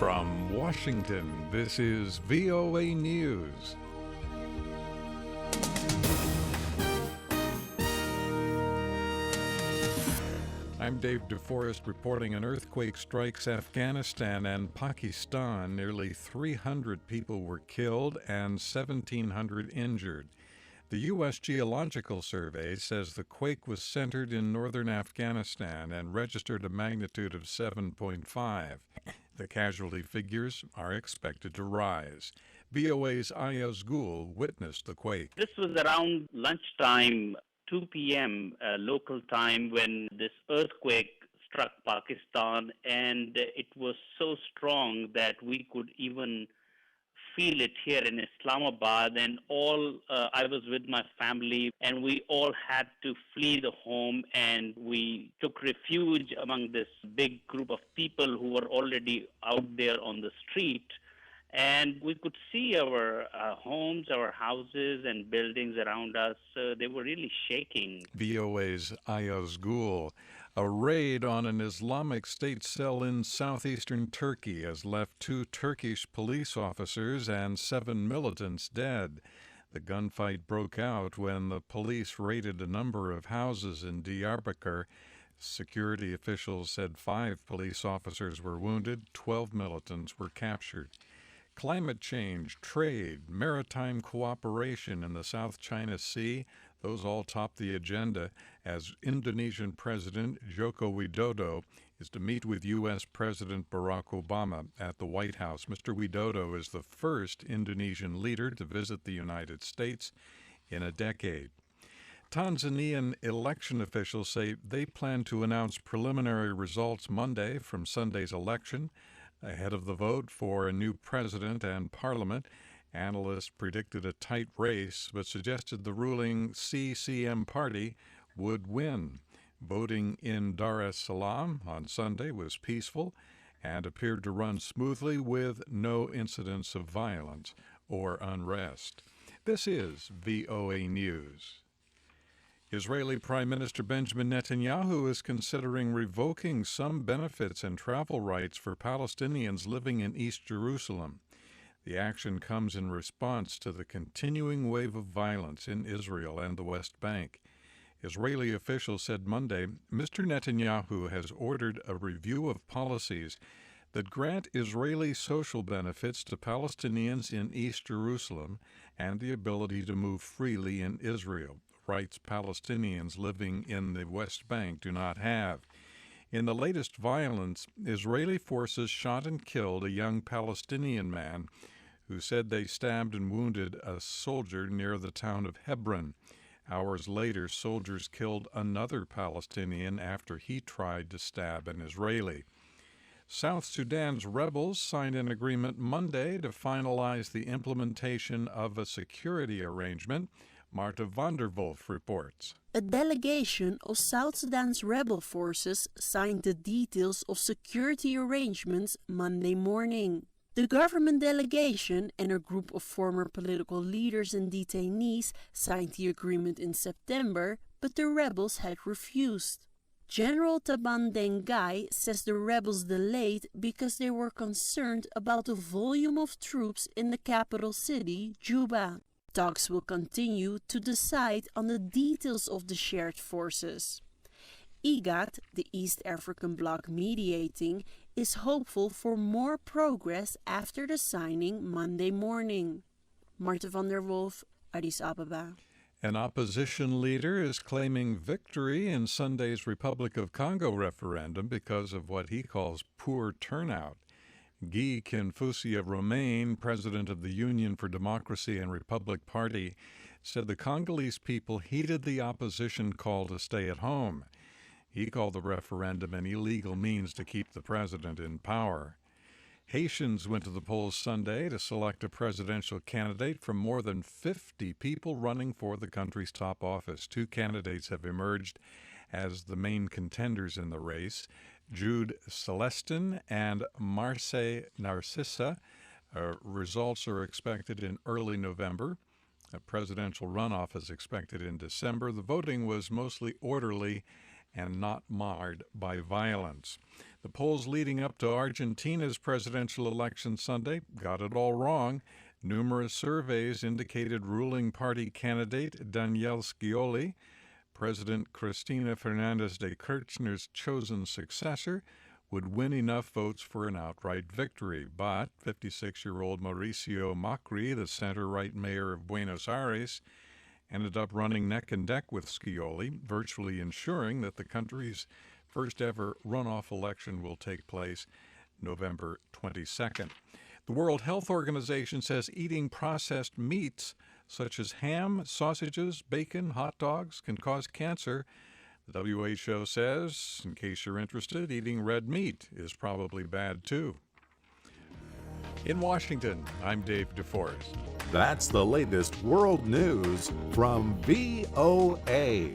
From Washington, this is VOA News. I'm Dave DeForest reporting an earthquake strikes Afghanistan and Pakistan. Nearly 300 people were killed and 1,700 injured. The U.S. Geological Survey says the quake was centered in northern Afghanistan and registered a magnitude of 7.5. The casualty figures are expected to rise. VOA's Ayaz witnessed the quake. This was around lunchtime, 2 p.m. Local time, when this earthquake struck Pakistan, and it was so strong that we could even feel it here in Islamabad. And I was with my family, and we all had to flee the home, and we took refuge among this big group of people who were already out there on the street. And we could see our homes, our houses, and buildings around us. They were really shaking. VOA's Ayaz. A raid on an Islamic State cell in southeastern Turkey has left 2 Turkish police officers and 7 militants dead. The gunfight broke out when the police raided a number of houses in Diyarbakir. Security officials said 5 police officers were wounded, 12 militants were captured. Climate change, trade, maritime cooperation in the South China Sea, those all top the agenda as Indonesian President Joko Widodo is to meet with U.S. President Barack Obama at the White House. Mr. Widodo is the first Indonesian leader to visit the United States in a decade. Tanzanian election officials say they plan to announce preliminary results Monday from Sunday's election. Ahead of the vote for a new president and parliament, analysts predicted a tight race, but suggested the ruling CCM party would win. Voting in Dar es Salaam on Sunday was peaceful and appeared to run smoothly with no incidents of violence or unrest. This is VOA News. Israeli Prime Minister Benjamin Netanyahu is considering revoking some benefits and travel rights for Palestinians living in East Jerusalem. The action comes in response to the continuing wave of violence in Israel and the West Bank. Israeli officials said Monday Mr. Netanyahu has ordered a review of policies that grant Israeli social benefits to Palestinians in East Jerusalem and the ability to move freely in Israel, rights Palestinians living in the West Bank do not have. In the latest violence, Israeli forces shot and killed a young Palestinian man who said they stabbed and wounded a soldier near the town of Hebron. Hours later, soldiers killed another Palestinian after he tried to stab an Israeli. South Sudan's rebels signed an agreement Monday to finalize the implementation of a security arrangement. Marta van der Wolf reports. A delegation of South Sudan's rebel forces signed the details of security arrangements Monday morning. The government delegation and a group of former political leaders and detainees signed the agreement in September, but the rebels had refused. General Taban Dengai says the rebels delayed because they were concerned about the volume of troops in the capital city, Juba. Talks will continue to decide on the details of the shared forces. IGAD, the East African bloc mediating, is hopeful for more progress after the signing Monday morning. Marta van der Wolf, Addis Ababa. An opposition leader is claiming victory in Sunday's Republic of Congo referendum because of what he calls poor turnout. Guy Kinfusia-Romain, president of the Union for Democracy and Republic Party, said the Congolese people heeded the opposition call to stay at home. He called the referendum an illegal means to keep the president in power. Haitians went to the polls Sunday to select a presidential candidate from more than 50 people running for the country's top office. 2 candidates have emerged as the main contenders in the race, Jude Celestin and Marseille Narcissa. Results are expected in early November. A presidential runoff is expected in December. The voting was mostly orderly and not marred by violence. The polls leading up to Argentina's presidential election Sunday got it all wrong. Numerous surveys indicated ruling party candidate Daniel Scioli, President Cristina Fernandez de Kirchner's chosen successor, would win enough votes for an outright victory. But 56-year-old Mauricio Macri, the center-right mayor of Buenos Aires, ended up running neck and neck with Scioli, virtually ensuring that the country's first-ever runoff election will take place November 22nd. The World Health Organization says eating processed meats such as ham, sausages, bacon, hot dogs can cause cancer. The WHO says, in case you're interested, eating red meat is probably bad too. In Washington, I'm Dave DeForest. That's the latest world news from VOA.